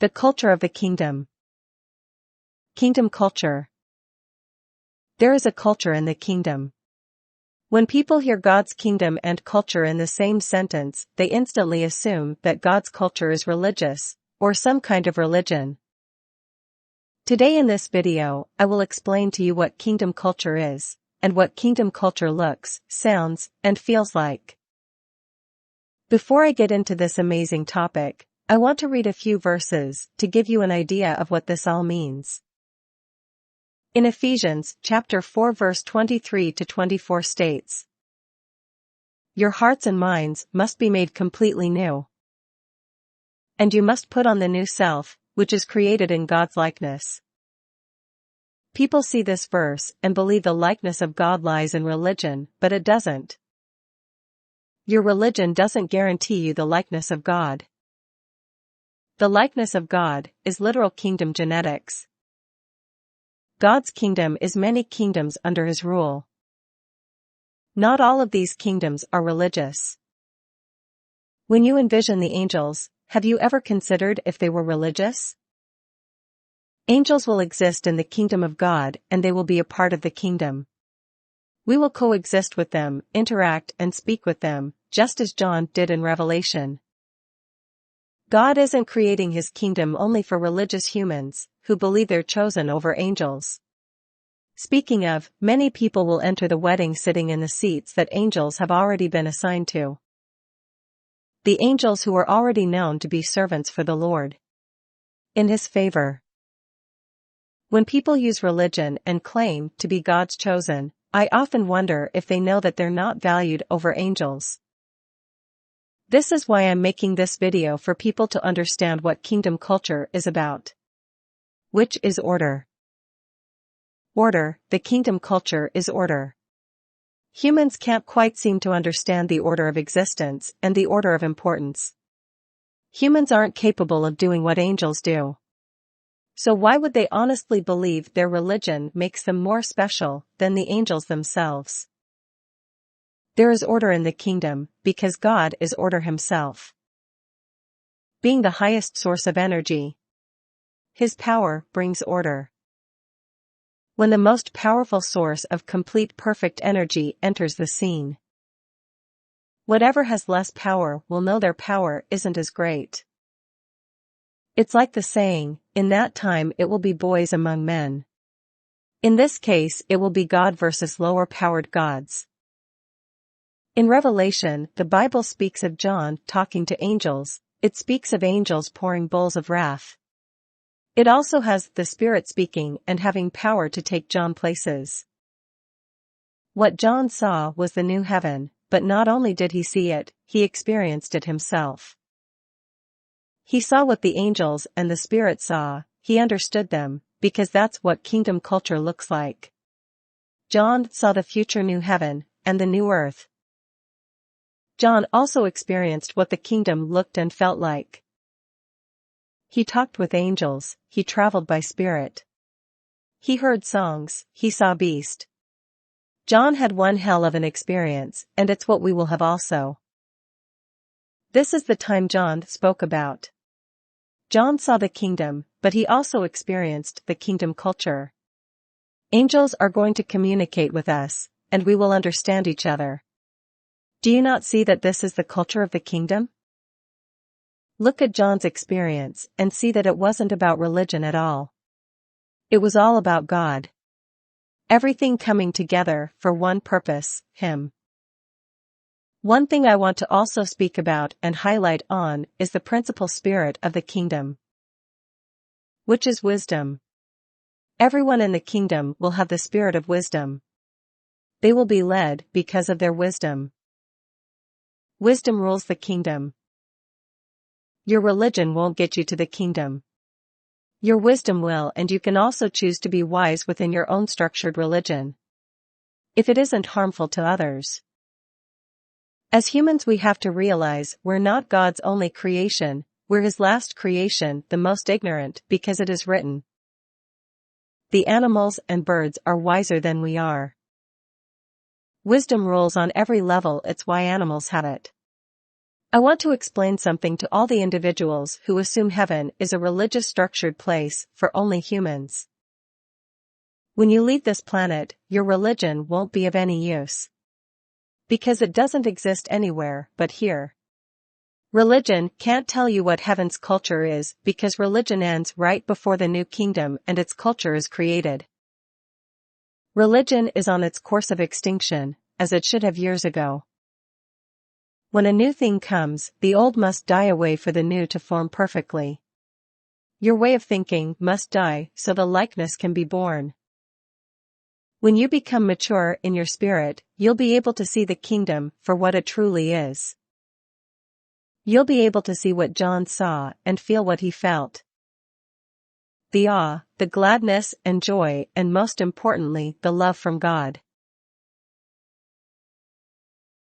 The culture of the kingdom. Kingdom culture. There is a culture in the kingdom. When people hear God's kingdom and culture in the same sentence, they instantly assume that God's culture is religious, or some kind of religion. Today in this video, I will explain to you what kingdom culture is, and what kingdom culture looks, sounds, and feels like. Before I get into this amazing topic, I want to read a few verses to give you an idea of what this all means. In Ephesians chapter 4 verse 23 to 24 states, "Your hearts and minds must be made completely new. And you must put on the new self, which is created in God's likeness." People see this verse and believe the likeness of God lies in religion, but it doesn't. Your religion doesn't guarantee you the likeness of God. The likeness of God is literal kingdom genetics. God's kingdom is many kingdoms under His rule. Not all of these kingdoms are religious. When you envision the angels, have you ever considered if they were religious? Angels will exist in the kingdom of God and they will be a part of the kingdom. We will coexist with them, interact and speak with them, just as John did in Revelation. God isn't creating His kingdom only for religious humans, who believe they're chosen over angels. Speaking of, many people will enter the wedding sitting in the seats that angels have already been assigned to. The angels who are already known to be servants for the Lord. In His favor. When people use religion and claim to be God's chosen, I often wonder if they know that they're not valued over angels. This is why I'm making this video, for people to understand what kingdom culture is about. Which is order. Order, the kingdom culture is order. Humans can't quite seem to understand the order of existence and the order of importance. Humans aren't capable of doing what angels do. So why would they honestly believe their religion makes them more special than the angels themselves? There is order in the kingdom, because God is order Himself. Being the highest source of energy, His power brings order. When the most powerful source of complete perfect energy enters the scene, whatever has less power will know their power isn't as great. It's like the saying, "In that time it will be boys among men." In this case it will be God versus lower-powered gods. In Revelation, the Bible speaks of John talking to angels. It speaks of angels pouring bowls of wrath. It also has the Spirit speaking and having power to take John places. What John saw was the new heaven, but not only did he see it, he experienced it himself. He saw what the angels and the Spirit saw, he understood them, because that's what kingdom culture looks like. John saw the future new heaven and the new earth. John also experienced what the kingdom looked and felt like. He talked with angels, he traveled by spirit. He heard songs, he saw beast. John had one hell of an experience, and it's what we will have also. This is the time John spoke about. John saw the kingdom, but he also experienced the kingdom culture. Angels are going to communicate with us, and we will understand each other. Do you not see that this is the culture of the kingdom? Look at John's experience and see that it wasn't about religion at all. It was all about God. Everything coming together for one purpose, Him. One thing I want to also speak about and highlight on is the principal spirit of the kingdom, which is wisdom. Everyone in the kingdom will have the spirit of wisdom. They will be led because of their wisdom. Wisdom rules the kingdom. Your religion won't get you to the kingdom. Your wisdom will, and you can also choose to be wise within your own structured religion, if it isn't harmful to others. As humans we have to realize we're not God's only creation, we're His last creation, the most ignorant, because it is written, "The animals and birds are wiser than we are." Wisdom rules on every level, it's why animals have it. I want to explain something to all the individuals who assume heaven is a religious structured place for only humans. When you leave this planet, your religion won't be of any use. Because it doesn't exist anywhere but here. Religion can't tell you what heaven's culture is because religion ends right before the new kingdom and its culture is created. Religion is on its course of extinction, as it should have years ago. When a new thing comes, the old must die away for the new to form perfectly. Your way of thinking must die so the likeness can be born. When you become mature in your spirit, you'll be able to see the kingdom for what it truly is. You'll be able to see what John saw and feel what he felt. The awe, the gladness and joy, and most importantly, the love from God.